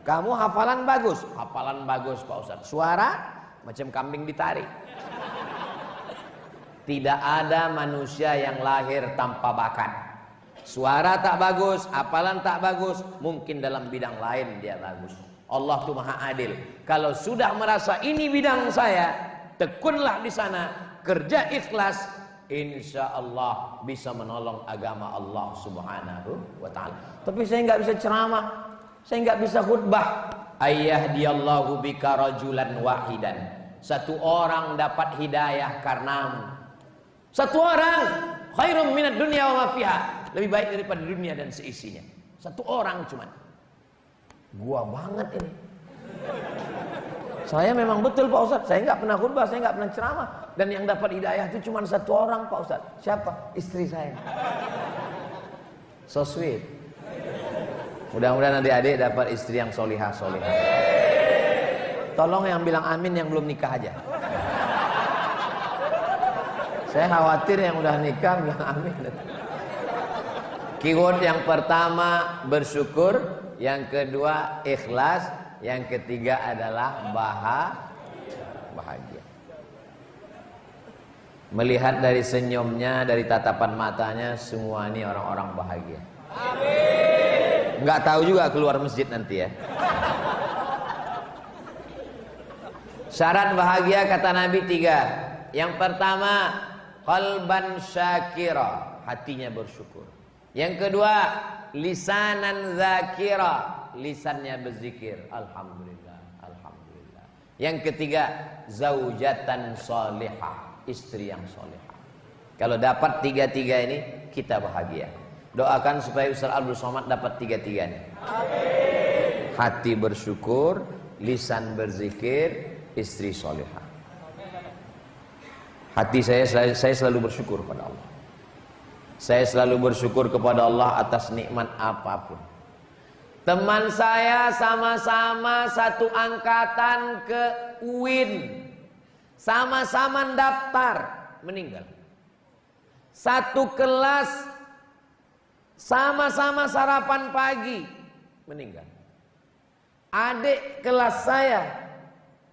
Kamu hafalan bagus? Hafalan bagus Pak Ustadz. Suara? Macam kambing ditarik. Tidak ada manusia yang lahir tanpa bakat. Suara tak bagus, hafalan tak bagus, mungkin dalam bidang lain dia bagus. Allah tuh maha adil. Kalau sudah merasa ini bidang saya, tekunlah di sana, kerja ikhlas, insya Allah bisa menolong agama Allah Subhanahu wa ta'ala. Tapi saya nggak bisa ceramah, saya nggak bisa khutbah. Ayyahdiyallahu bika rajulan wahidan. Satu orang dapat hidayah karenamu. Satu orang khairum minad dunya wa ma fiha. Lebih baik daripada dunia dan seisinya. Satu orang cuman. Gua banget ini. Saya memang betul Pak Ustadz, saya nggak pernah khutbah, saya nggak pernah ceramah. Dan yang dapat hidayah itu cuma satu orang Pak Ustadz. Siapa? Istri saya. So sweet. Mudah-mudahan adik-adik dapat istri yang solihah-solihah. Tolong yang bilang amin yang belum nikah aja. Saya khawatir yang udah nikah bilang amin. Keyword yang pertama bersyukur, yang kedua ikhlas, yang ketiga adalah bahagia. Melihat dari senyumnya, dari tatapan matanya, semua ini orang-orang bahagia. Amin. Nggak tahu juga keluar masjid nanti ya. Syarat bahagia kata Nabi 3. Yang pertama, qalban syakira, hatinya bersyukur. Yang kedua, lisanan zakira, lisannya berzikir, alhamdulillah, alhamdulillah. Yang ketiga, zaujatan salihah, istri yang salihah. Kalau dapat 3-3 ini, kita bahagia. Doakan supaya Ustaz Abdul Somad dapat 3-3 ini. Amin. Hati bersyukur, lisan berzikir, istri salihah. Hati saya selalu bersyukur kepada Allah. Saya selalu bersyukur kepada Allah atas nikmat apapun. Teman saya sama-sama satu angkatan ke UIN, sama-sama daftar, meninggal. Satu kelas, sama-sama sarapan pagi, meninggal. Adik kelas saya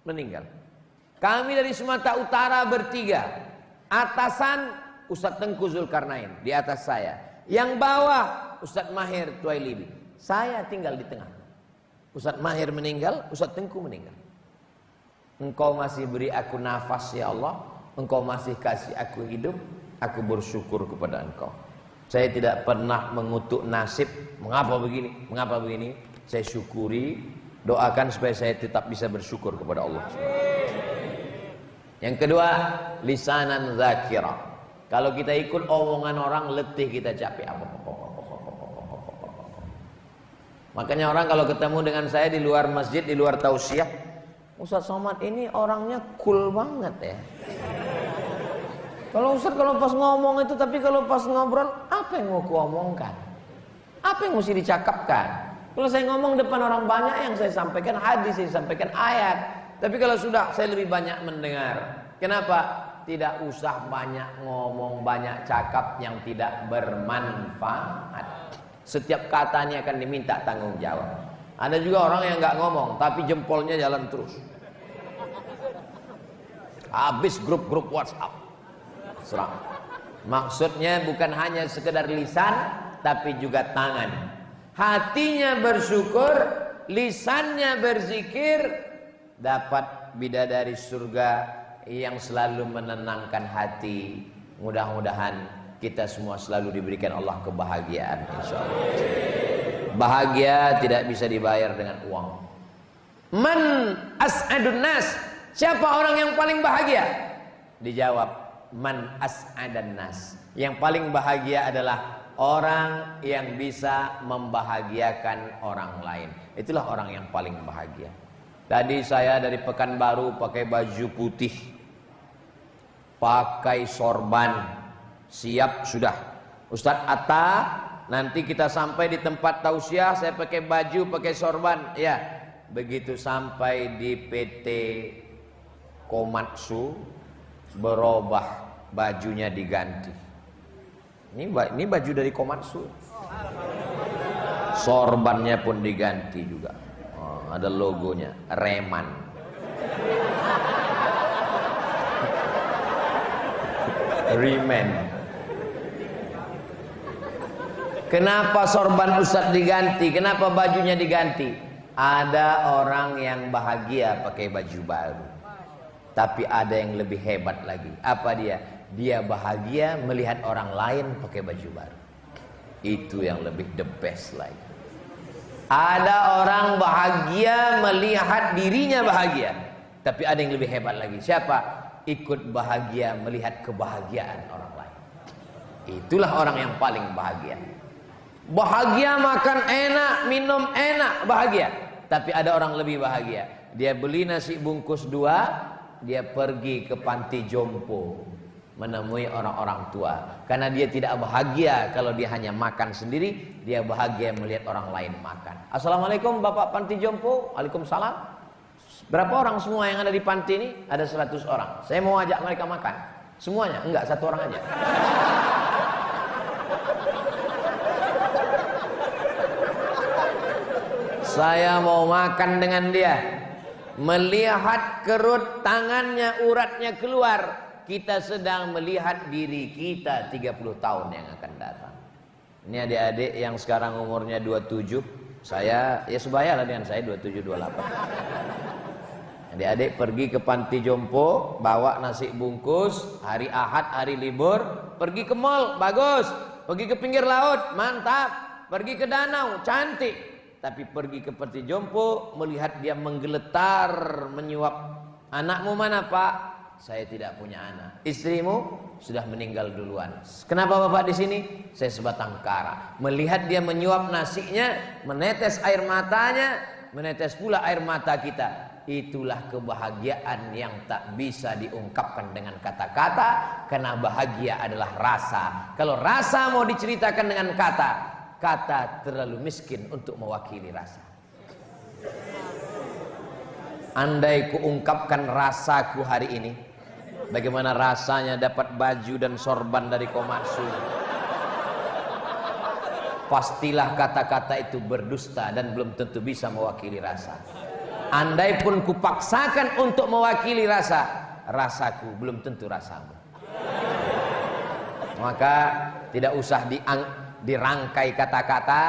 meninggal. Kami dari Sumatera Utara bertiga. Atasan Ustadz Tengku Zulkarnain di atas saya. Yang bawah Ustadz Mahir Tuailibi. Saya tinggal di tengah. Ustadz Mahir meninggal, Ustadz Tengku meninggal. Engkau masih beri aku nafas ya Allah. Engkau masih kasih aku hidup. Aku bersyukur kepada Engkau. Saya tidak pernah mengutuk nasib. Mengapa begini? Mengapa begini? Saya syukuri. Doakan supaya saya tetap bisa bersyukur kepada Allah. Yang kedua, lisanan zakira. Kalau kita ikut omongan orang, letih, kita capek. Makanya orang kalau ketemu dengan saya di luar masjid, di luar tausiah, Ustaz Somad ini orangnya cool banget ya. Kalau Ustaz kalau pas ngomong itu, tapi kalau pas ngobrol, apa yang mau kuomongkan? Apa yang mesti dicakapkan? Kalau saya ngomong depan orang banyak, yang saya sampaikan hadis, saya sampaikan ayat. Tapi kalau sudah, saya lebih banyak mendengar. Kenapa? Tidak usah banyak ngomong, banyak cakap yang tidak bermanfaat. Setiap katanya akan diminta tanggung jawab. Ada juga orang yang nggak ngomong, tapi jempolnya jalan terus. Habis grup-grup WhatsApp. Serang. Maksudnya bukan hanya sekedar lisan, tapi juga tangan. Hatinya bersyukur, lisannya berzikir, dapat bidadari surga yang selalu menenangkan hati. Mudah-mudahan kita semua selalu diberikan Allah kebahagiaan, insyaallah. Bahagia tidak bisa dibayar dengan uang. Man as'adun nas, siapa orang yang paling bahagia? Dijawab, man as'adan nas. Yang paling bahagia adalah orang yang bisa membahagiakan orang lain. Itulah orang yang paling bahagia. Tadi saya dari Pekanbaru pakai baju putih, pakai sorban, siap sudah. Ustadz Atta, nanti kita sampai di tempat tausiah, saya pakai baju, pakai sorban. Ya, begitu sampai di PT Komatsu, berubah, bajunya diganti. Ini baju dari Komatsu. Sorbannya pun diganti juga. Ada logonya, Reman. Reman. Kenapa sorban Ustadz diganti? Kenapa bajunya diganti? Ada orang yang bahagia pakai baju baru. Tapi ada yang lebih hebat lagi. Apa dia? Dia bahagia melihat orang lain pakai baju baru. Itu yang lebih the best lagi. Ada orang bahagia melihat dirinya bahagia, tapi ada yang lebih hebat lagi. Siapa? Ikut bahagia melihat kebahagiaan orang lain. Itulah orang yang paling bahagia. Bahagia makan enak, minum enak, bahagia. Tapi ada orang lebih bahagia. Dia beli nasi bungkus 2, dia pergi ke panti jompo, menemui orang-orang tua. Karena dia tidak bahagia kalau dia hanya makan sendiri, dia bahagia melihat orang lain makan. Assalamualaikum Bapak Panti Jompo. Waalaikumsalam. Berapa orang semua yang ada di panti ini? Ada 100 orang. Saya mau ajak mereka makan. Semuanya? Enggak, 1 orang aja. Saya mau makan dengan dia. Melihat kerut tangannya, uratnya keluar. Kita sedang melihat diri kita 30 tahun yang akan datang. Ini adik-adik yang sekarang umurnya 27. Saya, ya sebaya lah dengan saya 27, 28. Adik-adik pergi ke panti jompo, bawa nasi bungkus, hari Ahad, hari libur, pergi ke mall, bagus. Pergi ke pinggir laut, mantap. Pergi ke danau, cantik. Tapi pergi ke panti jompo, melihat dia menggeletar, menyuap. Anakmu mana, Pak? Saya tidak punya anak. Istrimu sudah meninggal duluan. Kenapa Bapak di sini? Saya sebatang kara. Melihat dia menyuap nasinya, menetes air matanya, menetes pula air mata kita. Itulah kebahagiaan yang tak bisa diungkapkan dengan kata-kata, karena bahagia adalah rasa. Kalau rasa mau diceritakan dengan kata, kata terlalu miskin untuk mewakili rasa. Andai kuungkapkan rasaku hari ini, bagaimana rasanya dapat baju dan sorban dari Komatsu, pastilah kata-kata itu berdusta dan belum tentu bisa mewakili rasa. Andai pun kupaksakan untuk mewakili rasa, rasaku belum tentu rasamu. Maka tidak usah dirangkai kata-kata,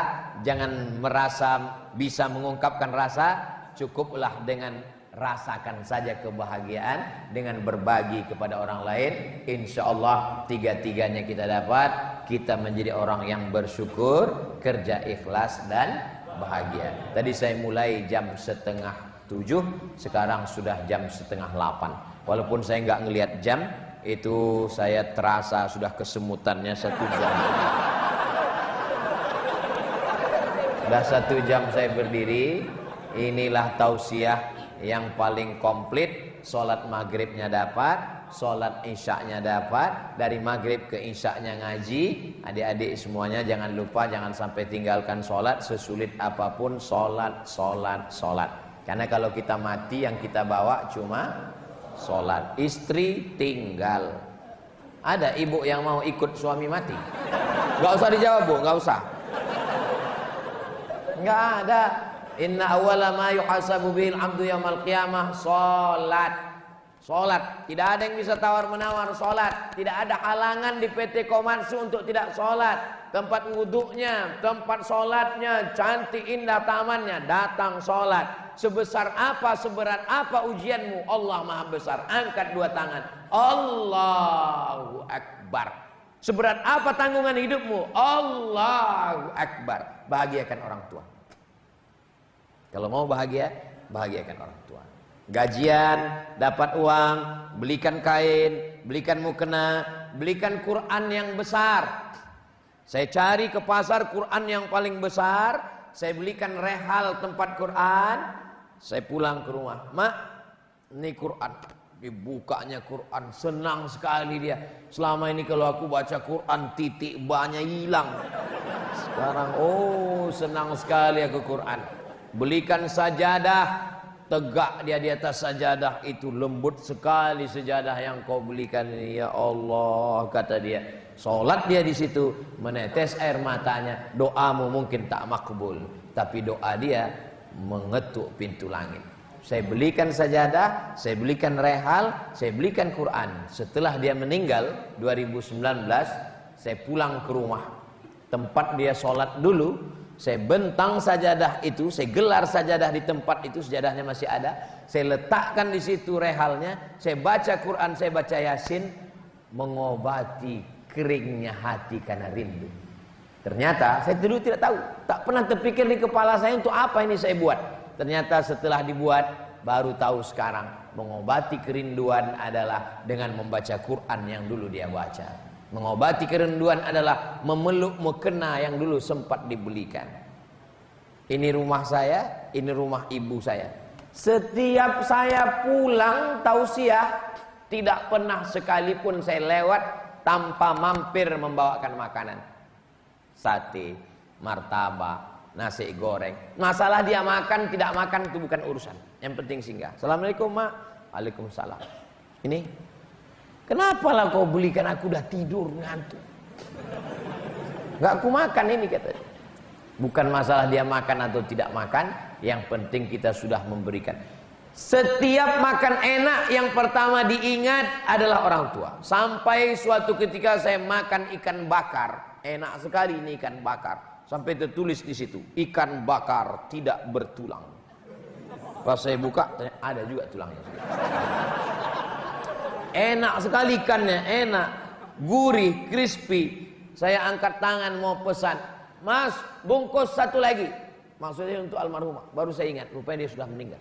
jangan merasa bisa mengungkapkan rasa, cukuplah dengan rasakan saja kebahagiaan dengan berbagi kepada orang lain. Insya Allah tiga-tiganya kita dapat, kita menjadi orang yang bersyukur, kerja ikhlas dan bahagia. Tadi saya mulai jam 6:30, sekarang sudah jam 7:30. Walaupun saya nggak ngelihat jam, itu saya terasa sudah kesemutannya 1 jam. Sudah 1 jam saya berdiri. Inilah tausiah yang paling komplit. Sholat maghribnya dapat, sholat isyaknya dapat, dari maghrib ke isyaknya ngaji. Adik-adik semuanya jangan lupa, jangan sampai tinggalkan sholat, sesulit apapun sholat, sholat, sholat. Karena kalau kita mati yang kita bawa cuma sholat. Istri tinggal. Ada ibu yang mau ikut suami mati? Gak usah dijawab, Bu, gak usah. Gak ada. Inna awwala ma yuhasabu bil abdu yaumal qiyamah sholat. Sholat. Tidak ada yang bisa tawar-menawar sholat. Tidak ada halangan di PT Komatsu untuk tidak sholat. Tempat wuduknya, tempat sholatnya cantik, indah, tamannya, datang sholat. Sebesar apa, seberat apa ujianmu, Allah maha besar. Angkat 2 tangan, Allahu Akbar. Seberat apa tanggungan hidupmu, Allahu Akbar. Bahagiakan orang tua. Kalau mau bahagia, bahagiakan orang tua. Gajian, dapat uang, belikan kain, belikan mukena, belikan Quran yang besar. Saya cari ke pasar Quran yang paling besar, saya belikan rehal tempat Quran. Saya pulang ke rumah, Mak, ini Quran. Dibukanya Quran, senang sekali dia. Selama ini kalau aku baca Quran, titik banyak hilang. Sekarang, oh senang sekali aku Quran. Belikan sajadah, tegak dia di atas sajadah itu, lembut sekali sajadah yang kau belikan ini, ya Allah, kata dia. Sholat dia di situ, menetes air matanya. Doamu mungkin tak makbul, tapi doa dia mengetuk pintu langit. Saya belikan sajadah, saya belikan rehal, saya belikan Quran. Setelah dia meninggal 2019, saya pulang ke rumah tempat dia sholat dulu. Saya bentang sajadah itu, saya gelar sajadah di tempat itu, sajadahnya masih ada. Saya letakkan di situ rehalnya, saya baca Quran, saya baca Yasin, mengobati keringnya hati karena rindu. Ternyata saya dulu tidak tahu, tak pernah terpikir di kepala saya untuk apa ini saya buat. Ternyata setelah dibuat, baru tahu sekarang, mengobati kerinduan adalah dengan membaca Quran yang dulu dia baca. Mengobati kerinduan adalah memeluk mukena yang dulu sempat dibelikan. Ini rumah saya, ini rumah ibu saya. Setiap saya pulang tausiah, tidak pernah sekalipun saya lewat tanpa mampir membawakan makanan. Sate, martabak, nasi goreng. Masalah dia makan tidak makan itu bukan urusan. Yang penting singgah. Assalamualaikum, Mak. Waalaikumsalam. Ini kenapa lah kau belikan, aku udah tidur ngantuk. Gak aku makan ini, katanya. Bukan masalah dia makan atau tidak makan, yang penting kita sudah memberikan. Setiap makan enak yang pertama diingat adalah orang tua. Sampai suatu ketika saya makan ikan bakar, enak sekali ini ikan bakar. Sampai tertulis di situ, ikan bakar tidak bertulang. Pas saya buka, ada juga tulangnya. Enak sekali ikannya, enak, gurih, crispy. Saya angkat tangan mau pesan, Mas, bungkus satu lagi. Maksudnya untuk almarhumah. Baru saya ingat, rupanya dia sudah meninggal.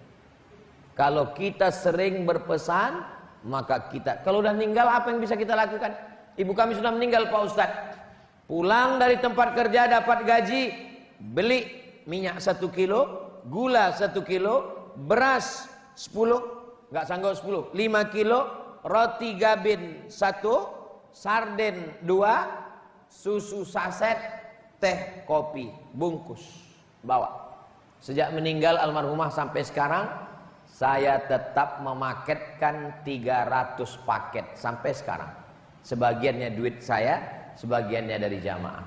Kalau kita sering berpesan, maka kita, kalau udah meninggal apa yang bisa kita lakukan? Ibu kami sudah meninggal Pak Ustadz. Pulang dari tempat kerja dapat gaji, beli minyak 1 kilo, gula 1 kilo, beras 10, nggak sanggup 10, 5 kilo, roti gabin 1, sarden 2, susu saset, teh kopi bungkus, bawa. Sejak meninggal almarhumah sampai sekarang, saya tetap memaketkan 300 paket sampai sekarang. Sebagiannya duit saya, sebagiannya dari jamaah.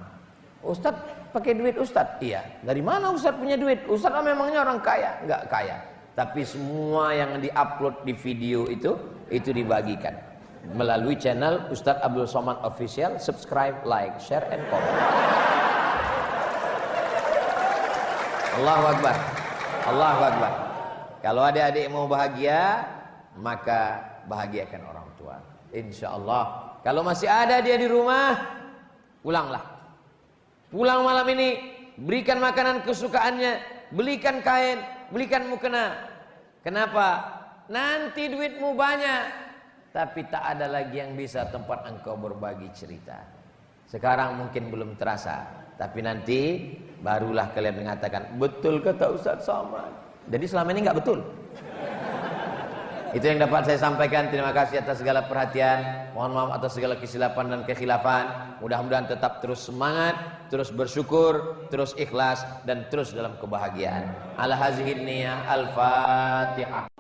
Ustadz pakai duit Ustadz? Iya. Dari mana Ustadz punya duit? Ustadz memangnya orang kaya? Enggak kaya. Tapi semua yang diupload di video itu dibagikan melalui channel Ustadz Abdul Somad Official. Subscribe, like, share, and comment. Allahu Akbar. Allahu Akbar. Kalau adik-adik mau bahagia, maka bahagiakan orang tua. Insya Allah. Kalau masih ada dia di rumah, pulanglah. Pulang malam ini, berikan makanan kesukaannya, belikan kain, belikan mukena. Kenapa? Nanti duitmu banyak, tapi tak ada lagi yang bisa tempat engkau berbagi cerita. Sekarang mungkin belum terasa, tapi nanti barulah kalian mengatakan, betul kata Ustaz Somad. Jadi selama ini nggak betul. Itu yang dapat saya sampaikan. Terima kasih atas segala perhatian. Mohon maaf atas segala kesilapan dan kekhilafan. Mudah-mudahan tetap terus semangat, terus bersyukur, terus ikhlas, dan terus dalam kebahagiaan. Ala hazihin niyah. Al-Fatihah.